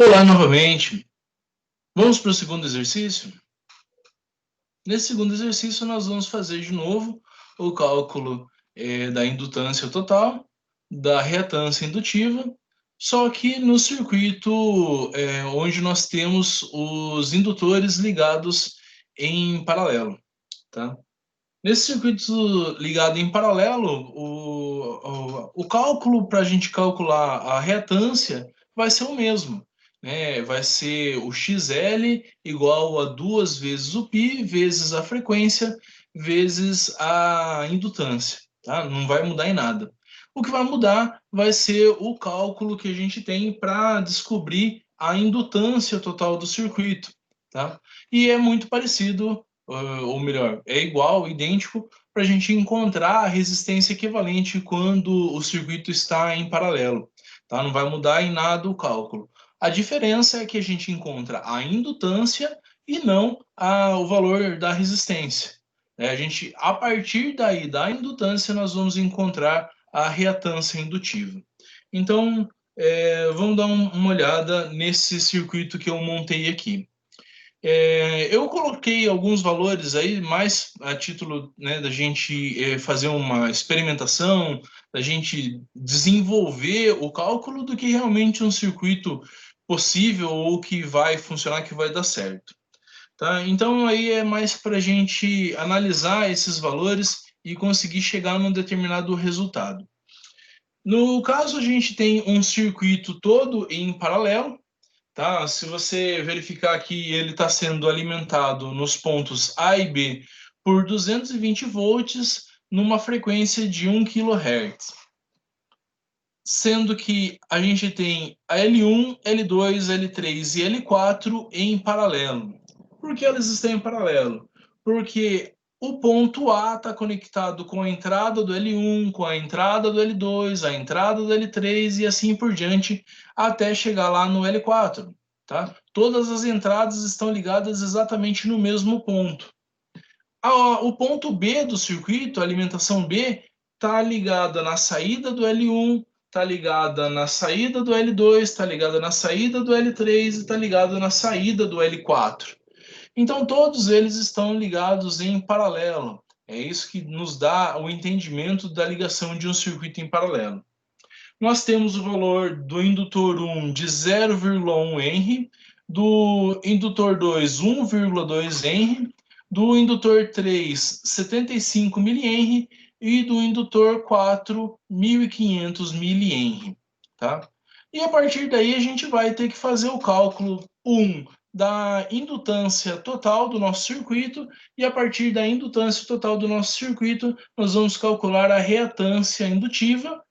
Olá novamente. Vamos para o segundo exercício? Nesse segundo exercício, nós vamos fazer de novo o cálculo da indutância total, da reatância indutiva, só que no circuito onde nós temos os indutores ligados em paralelo. Tá? Nesse circuito ligado em paralelo, o cálculo para a gente calcular a reatância vai ser o mesmo, né? Vai ser o XL igual a 2 vezes o π vezes a frequência vezes a indutância, tá? Não vai mudar em nada. O que vai mudar vai ser o cálculo que a gente tem para descobrir a indutância total do circuito, tá? E é muito parecido, ou melhor, é igual, idêntico, para a gente encontrar a resistência equivalente quando o circuito está em paralelo. Tá? Não vai mudar em nada o cálculo. A diferença é que a gente encontra a indutância e não o valor da resistência. A gente, a partir daí, da indutância, nós vamos encontrar a reatância indutiva. Então, vamos dar uma olhada nesse circuito que eu montei aqui. Eu coloquei alguns valores aí, mais a título, né, da gente fazer uma experimentação, da gente desenvolver o cálculo do que realmente um circuito possível ou que vai funcionar, que vai dar certo. Tá? Então, aí é mais para a gente analisar esses valores e conseguir chegar num determinado resultado. No caso, a gente tem um circuito todo em paralelo. Tá? Se você verificar que ele está sendo alimentado nos pontos A e B por 220 volts numa frequência de 1 kHz. Sendo que a gente tem a L1, L2, L3 e L4 em paralelo. Por que elas estão em paralelo? Porque o ponto A está conectado com a entrada do L1, com a entrada do L2, a entrada do L3 e assim por diante, até chegar lá no L4. Tá? Todas as entradas estão ligadas exatamente no mesmo ponto. O ponto B do circuito, a alimentação B, está ligada na saída do L1, está ligada na saída do L2, está ligada na saída do L3 e está ligada na saída do L4. Então, todos eles estão ligados em paralelo. É isso que nos dá o entendimento da ligação de um circuito em paralelo. Nós temos o valor do indutor 1 de 0,1 Henry, do indutor 2, 1,2 Henry, do indutor 3, 75 mH e do indutor 4, 1.500 mH. Tá? E a partir daí a gente vai ter que fazer o cálculo 1 da indutância total do nosso circuito e a partir da indutância total do nosso circuito nós vamos calcular a reatância indutiva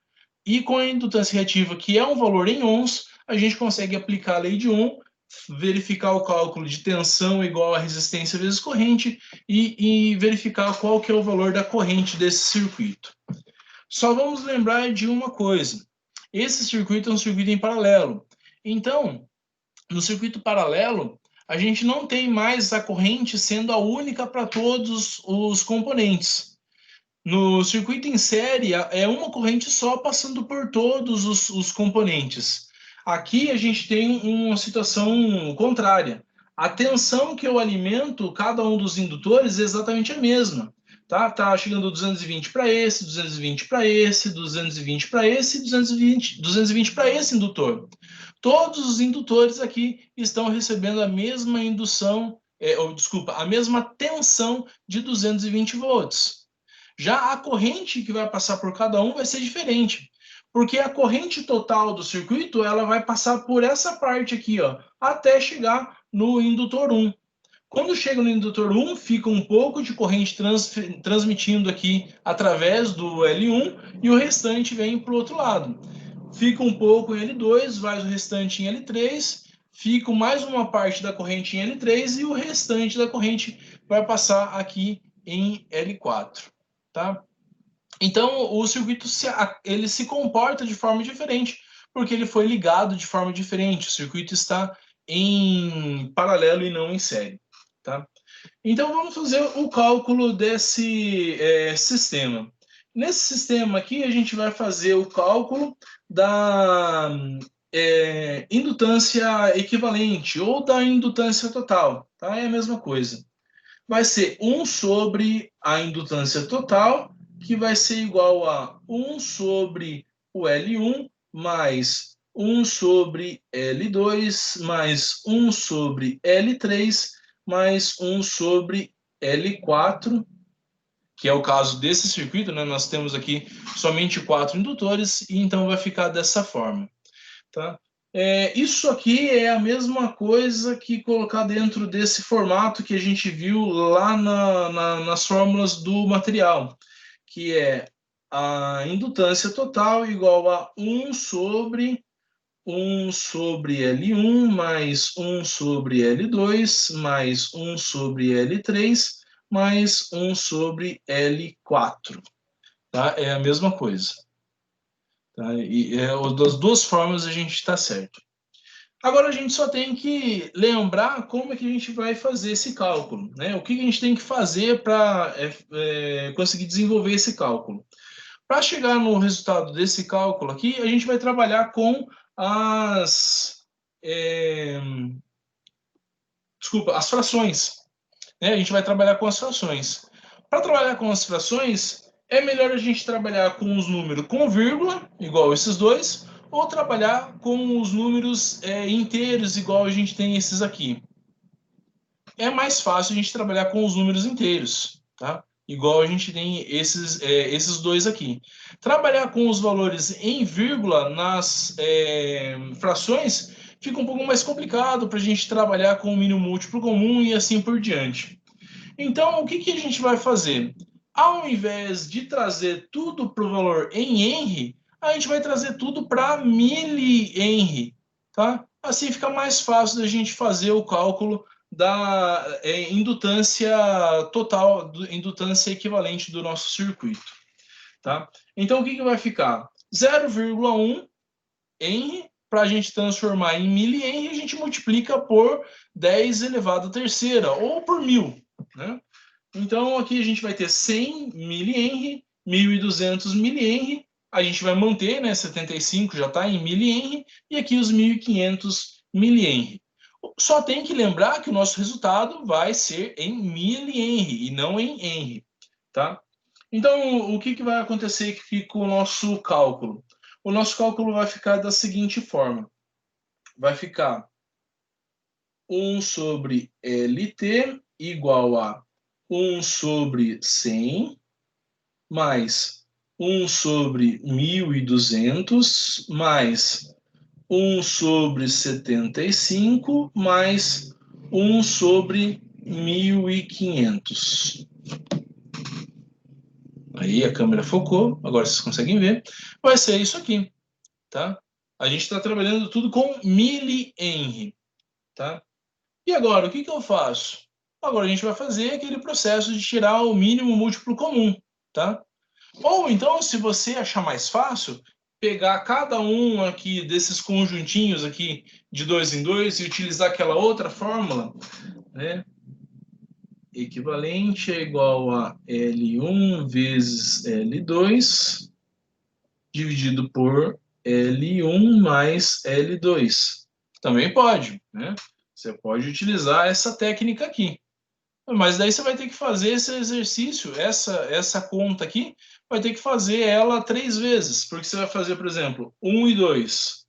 e com a indutância reativa, que é um valor em ohms, a gente consegue aplicar a lei de Ohm, verificar o cálculo de tensão igual a resistência vezes corrente e verificar qual que é o valor da corrente desse circuito. Só vamos lembrar de uma coisa. Esse circuito é um circuito em paralelo. Então, no circuito paralelo, a gente não tem mais a corrente sendo a única para todos os componentes. No circuito em série, é uma corrente só passando por todos os componentes. Aqui a gente tem uma situação contrária. A tensão que eu alimento cada um dos indutores é exatamente a mesma. Tá chegando 220 para esse, 220 para esse, 220 para esse, 220 para esse indutor. Todos os indutores aqui estão recebendo a mesma indução, desculpa, a mesma tensão de 220 volts. Já a corrente que vai passar por cada um vai ser diferente, porque a corrente total do circuito ela vai passar por essa parte aqui, ó, até chegar no indutor 1. Quando chega no indutor 1, fica um pouco de corrente transmitindo aqui através do L1 e o restante vem para o outro lado. Fica um pouco em L2, vai o restante em L3, fica mais uma parte da corrente em L3 e o restante da corrente vai passar aqui em L4. Tá? Então, o circuito ele se comporta de forma diferente, porque ele foi ligado de forma diferente. O circuito está em paralelo e não em série. Tá? Então, vamos fazer o cálculo desse sistema. Nesse sistema aqui, a gente vai fazer o cálculo indutância equivalente ou da indutância total, tá? É a mesma coisa. Vai ser 1 sobre a indutância total, que vai ser igual a 1 sobre o L1 mais 1 sobre L2 mais 1 sobre L3 mais 1 sobre L4, que é o caso desse circuito, né? Nós temos aqui somente 4 indutores, e então vai ficar dessa forma. Tá? Isso aqui é a mesma coisa que colocar dentro desse formato que a gente viu lá nas fórmulas do material, que é a indutância total igual a 1 sobre L1 mais 1 sobre L2 mais 1 sobre L3 mais 1 sobre L4. Tá? É a mesma coisa. Tá? E das duas formas a gente está certo. Agora a gente só tem que lembrar como é que a gente vai fazer esse cálculo, né? O que a gente tem que fazer para conseguir desenvolver esse cálculo. Para chegar no resultado desse cálculo aqui, a gente vai trabalhar com as frações, né? A gente vai trabalhar com as frações. Para trabalhar com as frações, é melhor a gente trabalhar com os números com vírgula, igual esses dois, ou trabalhar com os números inteiros, igual a gente tem esses aqui. É mais fácil a gente trabalhar com os números inteiros, tá? Igual a gente tem esses dois aqui. Trabalhar com os valores em vírgula nas frações fica um pouco mais complicado para a gente trabalhar com o mínimo múltiplo comum e assim por diante. Então, o que a gente vai fazer? Ao invés de trazer tudo para o valor em Henry, a gente vai trazer tudo para mili-Henry, tá? Assim fica mais fácil da gente fazer o cálculo da indutância total, indutância equivalente do nosso circuito, tá? Então, o que vai ficar? 0,1 Henry, para a gente transformar em mili-Henry, a gente multiplica por 10 elevado à terceira, ou por 1000, né? Então, aqui a gente vai ter 100 mili-Henry, 1.200 mili-Henry, a gente vai manter, né, 75 já está em mili-Henry, e aqui os 1.500 mili-Henry. Só tem que lembrar que o nosso resultado vai ser em mili-Henry e não em Henry, tá? Então, o que vai acontecer aqui com o nosso cálculo? O nosso cálculo vai ficar da seguinte forma. Vai ficar 1 sobre LT igual a 1 sobre 100 mais 1 sobre 1.200 mais 1 sobre 75 mais 1 sobre 1.500. Aí a câmera focou, agora vocês conseguem ver. Vai ser isso aqui, tá? A gente está trabalhando tudo com mili-Henry, tá? E agora, o que eu faço? Agora a gente vai fazer aquele processo de tirar o mínimo múltiplo comum, tá? Ou então, se você achar mais fácil, pegar cada um aqui desses conjuntinhos aqui de 2 em 2 e utilizar aquela outra fórmula, né? Equivalente é igual a L1 vezes L2 dividido por L1 mais L2. Também pode, né? Você pode utilizar essa técnica aqui. Mas daí você vai ter que fazer esse exercício, essa conta aqui, vai ter que fazer ela 3 vezes, porque você vai fazer, por exemplo, 1 e 2.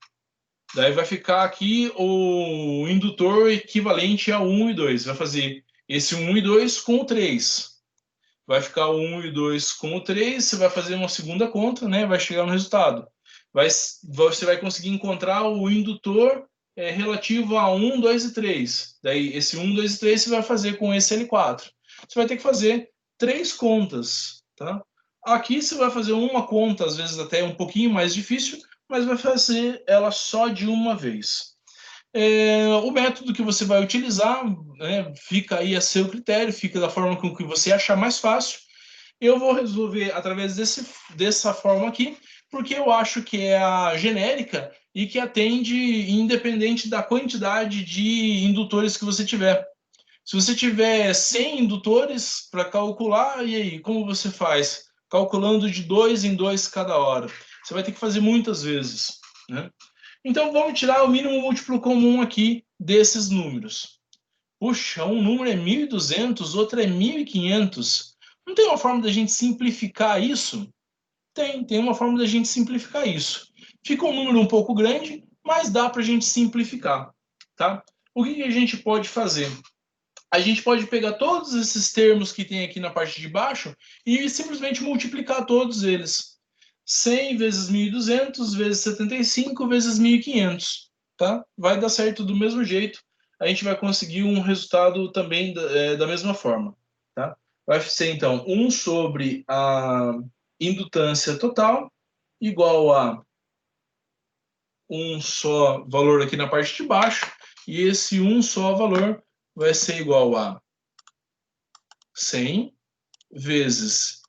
Daí vai ficar aqui o indutor equivalente a 1 e 2. Vai fazer esse 1 e 2 com o 3. Vai ficar o 1 e 2 com o 3, você vai fazer uma segunda conta, né? Vai chegar no resultado. Você vai conseguir encontrar o indutor relativo a 1, 2 e 3. Daí, esse 1, 2 e 3 você vai fazer com esse L4. Você vai ter que fazer 3 contas, tá? Aqui você vai fazer uma conta, às vezes até um pouquinho mais difícil, mas vai fazer ela só de uma vez. O método que você vai utilizar, né, fica aí a seu critério, fica da forma com que você achar mais fácil. Eu vou resolver através dessa forma aqui, porque eu acho que é a genérica e que atende independente da quantidade de indutores que você tiver. Se você tiver 100 indutores para calcular, e aí, como você faz? Calculando de 2 em 2 cada hora. Você vai ter que fazer muitas vezes, né? Então, vamos tirar o mínimo múltiplo comum aqui desses números. Puxa, um número é 1.200, outro é 1.500. Não tem uma forma da gente simplificar isso? Tem uma forma da gente simplificar isso. Fica um número um pouco grande, mas dá para a gente simplificar, tá? O que a gente pode fazer? A gente pode pegar todos esses termos que tem aqui na parte de baixo e simplesmente multiplicar todos eles. 100 vezes 1.200 vezes 75 vezes 1.500, tá? Vai dar certo do mesmo jeito. A gente vai conseguir um resultado também da mesma forma, tá? Vai ser, então, 1 sobre a indutância total igual a um só valor aqui na parte de baixo, e esse um só valor vai ser igual a 100 vezes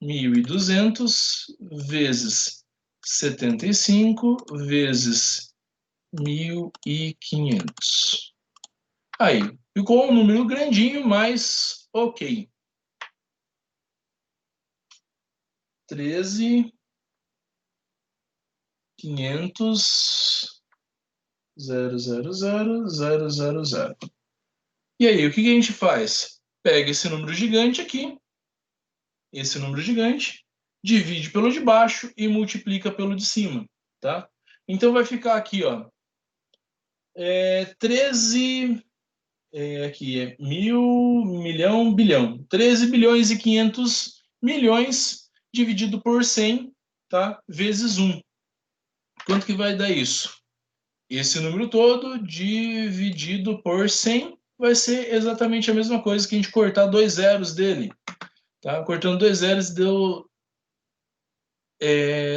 1.200 vezes 75 vezes 1.500. Aí, ficou um número grandinho, mas ok. 13.500 000. E aí, o que a gente faz? Pega esse número gigante aqui, esse número gigante, divide pelo de baixo e multiplica pelo de cima, tá? Então vai ficar aqui, ó, 13, aqui é mil, milhão, bilhão. 13 bilhões e 500 milhões dividido por 100, tá? Vezes 1. Quanto que vai dar isso? Esse número todo dividido por 100 vai ser exatamente a mesma coisa que a gente cortar 2 zeros dele. Tá? Cortando 2 zeros deu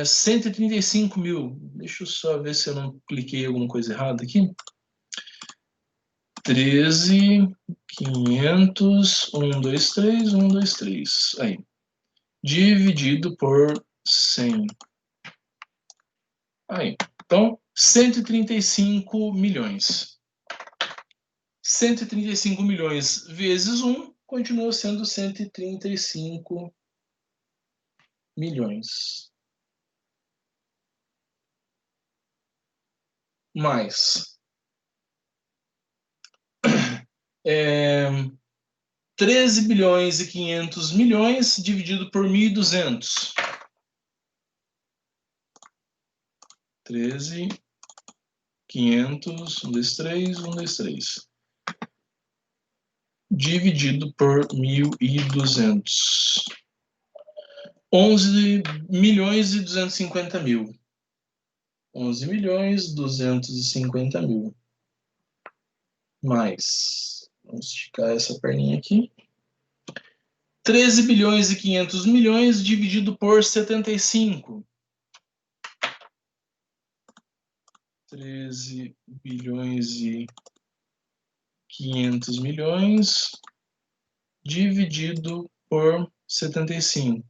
135 mil. Deixa eu só ver se eu não cliquei alguma coisa errada aqui. 13.500, 123. Aí. Dividido por 100. Aí. Então, 135 milhões. 135 milhões vezes 1 continua sendo 135 milhões. Mais 13 bilhões e 500 milhões dividido por 1.200. 13, 500, 123. Dividido por 1.200. 11 milhões e 250 mil. 11 milhões 250 mil. Mais. Vamos esticar essa perninha aqui. 13 bilhões e 500 milhões dividido por 75. 13 bilhões e 500 milhões dividido por 75.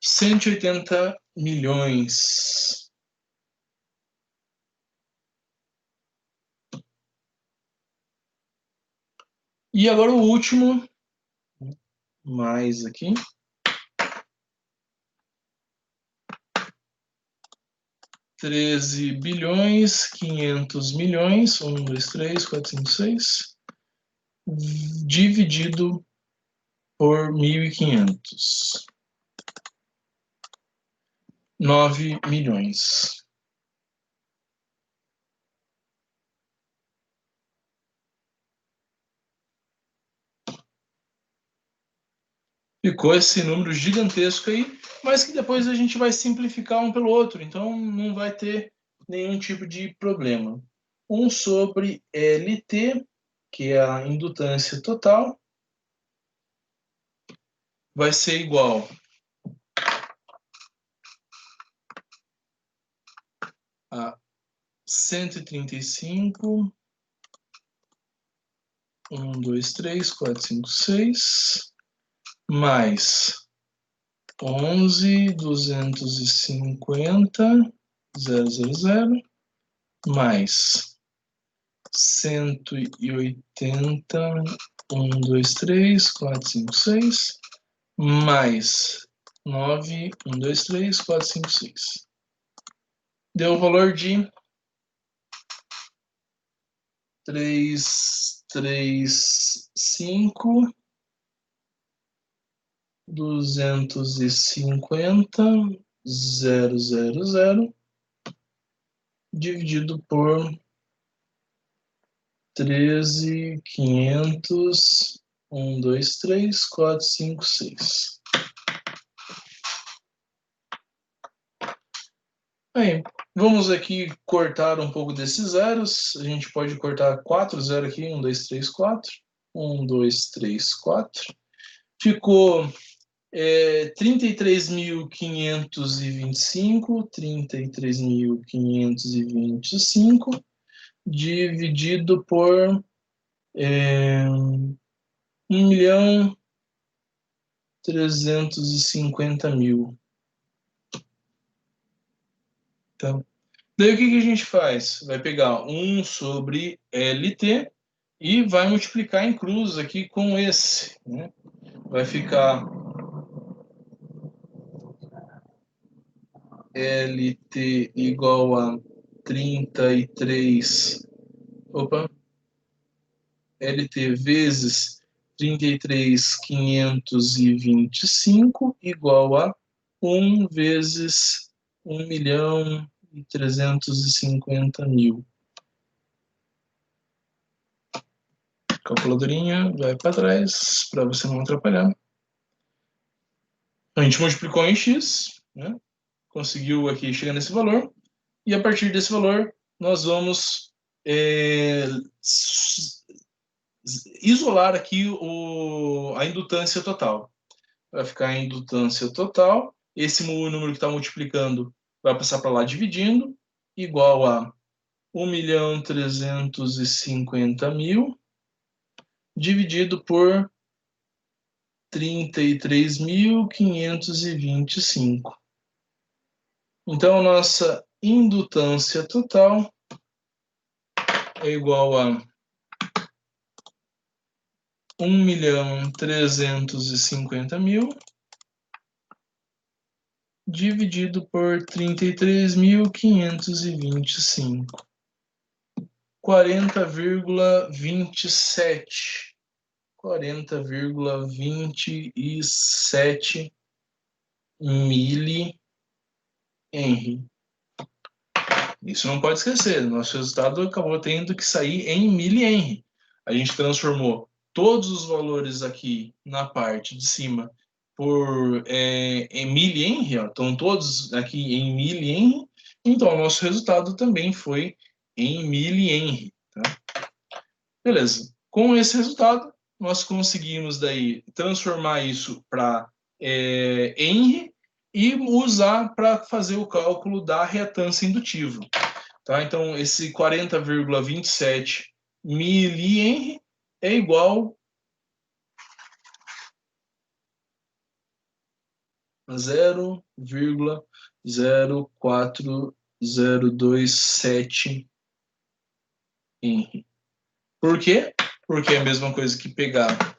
180 milhões. E agora o último, mais aqui. 13 bilhões, 500 milhões, 1, 2, 3, 4, 5, 6, dividido por 1.500. 9 milhões. Ficou esse número gigantesco aí, mas que depois a gente vai simplificar um pelo outro, então não vai ter nenhum tipo de problema. 1 sobre LT, que é a indutância total, vai ser igual a 135, 1, 2, 3, 4, 5, 6, mais 11.250, 000, mais 180, 1, 2, 3, 4, 5, 6, mais 9, 1, 2, 3, 4, 5, 6. Deu o valor de 3, 3, 5, 250, 0, 0, 0, dividido por 13, 500, 1, 2, 3, 4, 5, 6. Aí, vamos aqui cortar um pouco desses zeros. A gente pode cortar 4 zeros aqui. 1, 2, 3, 4. 1, 2, 3, 4. Ficou 33.525. 33.525 dividido por 1.350.000. Então, daí o que a gente faz? Vai pegar 1 sobre LT e vai multiplicar em cruz aqui com esse, né? Vai ficar LT igual a 33, LT vezes 33.525 igual a 1 vezes 1.350.000. Calculadorinha, vai para trás, para você não atrapalhar. A gente multiplicou em x, né? Conseguiu aqui chegar nesse valor, e a partir desse valor, nós vamos isolar aqui a indutância total. Vai ficar a indutância total, esse número que está multiplicando vai passar para lá dividindo, igual a 1.350.000 dividido por 33.525. Então, a nossa indutância total é igual a 1.350.000 dividido por 33.525. 40,27. 40,27 mili-henry. Isso não pode esquecer. Nosso resultado acabou tendo que sair em mili-henry. A gente transformou todos os valores aqui na parte de cima em mili-henry. Estão todos aqui em mili-henry. Então, o nosso resultado também foi em mili-henry. Tá? Beleza. Com esse resultado, nós conseguimos daí transformar isso para Henry e usar para fazer o cálculo da reatância indutiva. Tá? Então, esse 40,27 mili-Henry é igual a 0,04027 Henry. Por quê? Porque é a mesma coisa que pegar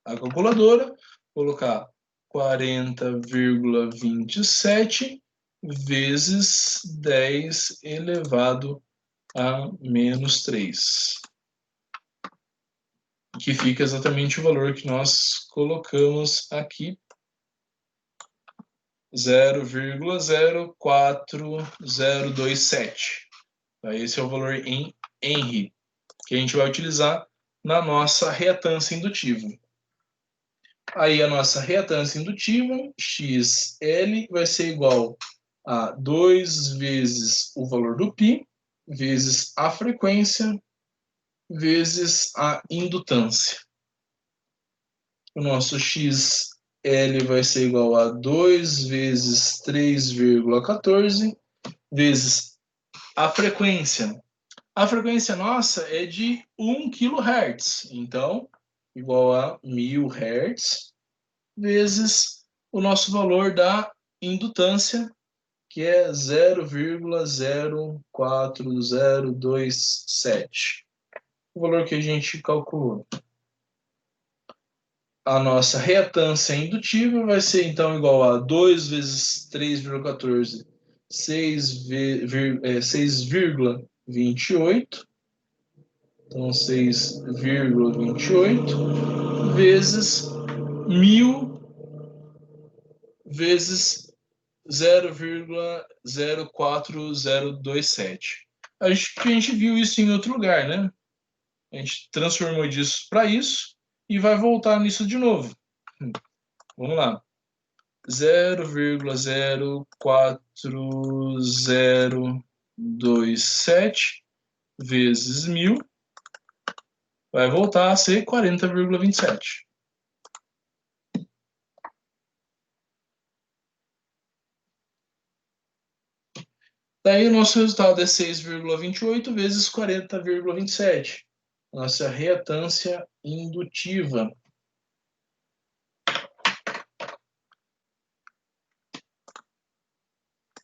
a calculadora, colocar 40,27 vezes 10 elevado a menos 3. Que fica exatamente o valor que nós colocamos aqui. 0,04027. Esse é o valor em Henry, que a gente vai utilizar na nossa reatância indutiva. Aí a nossa reatância indutiva, XL, vai ser igual a 2 vezes o valor do π, vezes a frequência, vezes a indutância. O nosso XL vai ser igual a 2 vezes 3,14, vezes a frequência. A frequência nossa é de 1 kHz, então, igual a 1000 Hz, vezes o nosso valor da indutância, que é 0,04027. O valor que a gente calculou. a nossa reatância indutiva vai ser, então, igual a 2 vezes 3,14, 6,28. Então, 6,28 vezes 1.000 vezes 0,04027. A gente viu isso em outro lugar, né? A gente transformou disso para isso e vai voltar nisso de novo. Vamos lá. 0,04027 vezes 1.000 vai voltar a ser 40,27. Daí o nosso resultado é 6,28 vezes 40,27. Nossa reatância indutiva.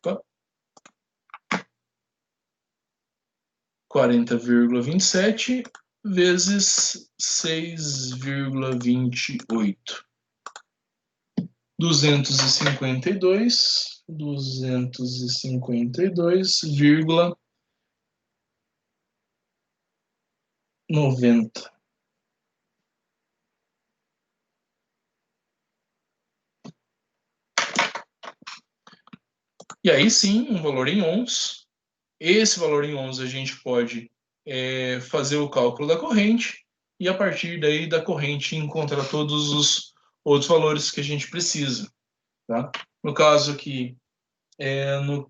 Opa. 40,27 vezes 6,28. 252,90. E aí sim, um valor em ohms. Esse valor em ohms a gente pode fazer o cálculo da corrente e a partir daí da corrente encontrar todos os outros valores que a gente precisa. Tá? No caso aqui, o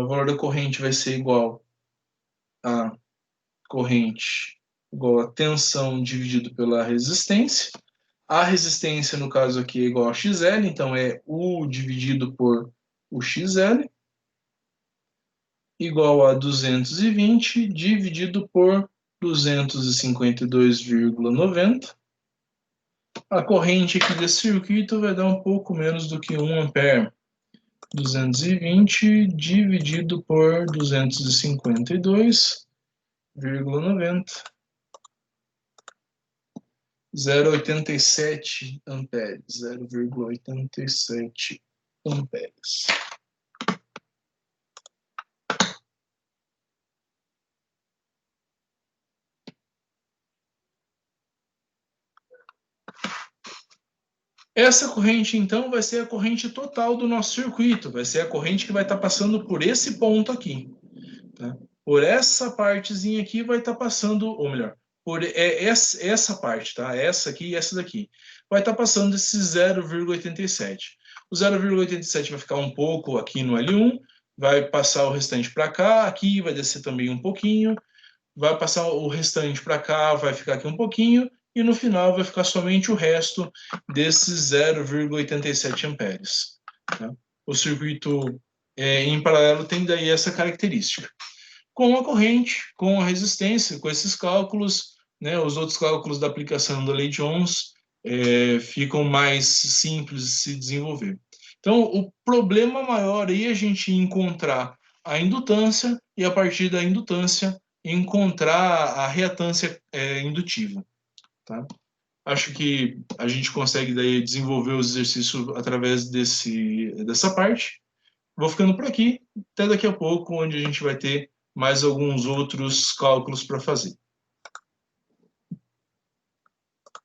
valor da corrente vai ser igual a corrente igual a tensão dividido pela resistência. A resistência, no caso aqui, é igual a XL, então é U dividido por o XL, igual a 220 dividido por 252,90. A corrente aqui desse circuito vai dar um pouco menos do que 1 ampere. 220 dividido por 252,90. 0,87 amperes. 0,87 amperes. Essa corrente, então, vai ser a corrente total do nosso circuito. Vai ser a corrente que vai estar passando por esse ponto aqui. Tá? Por essa partezinha aqui vai estar passando, ou melhor, por essa parte, tá? Essa aqui e essa daqui. Vai estar passando esse 0,87. O 0,87 vai ficar um pouco aqui no L1, vai passar o restante para cá, aqui vai descer também um pouquinho, vai passar o restante para cá, vai ficar aqui um pouquinho, e no final vai ficar somente o resto desses 0,87 amperes. Tá? O circuito em paralelo tem daí essa característica. Com a corrente, com a resistência, com esses cálculos, né, os outros cálculos da aplicação da lei de Ohms ficam mais simples de se desenvolver. Então, o problema maior aí é a gente encontrar a indutância e, a partir da indutância, encontrar a reatância indutiva. Tá? Acho que a gente consegue daí desenvolver os exercícios através dessa parte. Vou ficando por aqui, até daqui a pouco, onde a gente vai ter mais alguns outros cálculos para fazer.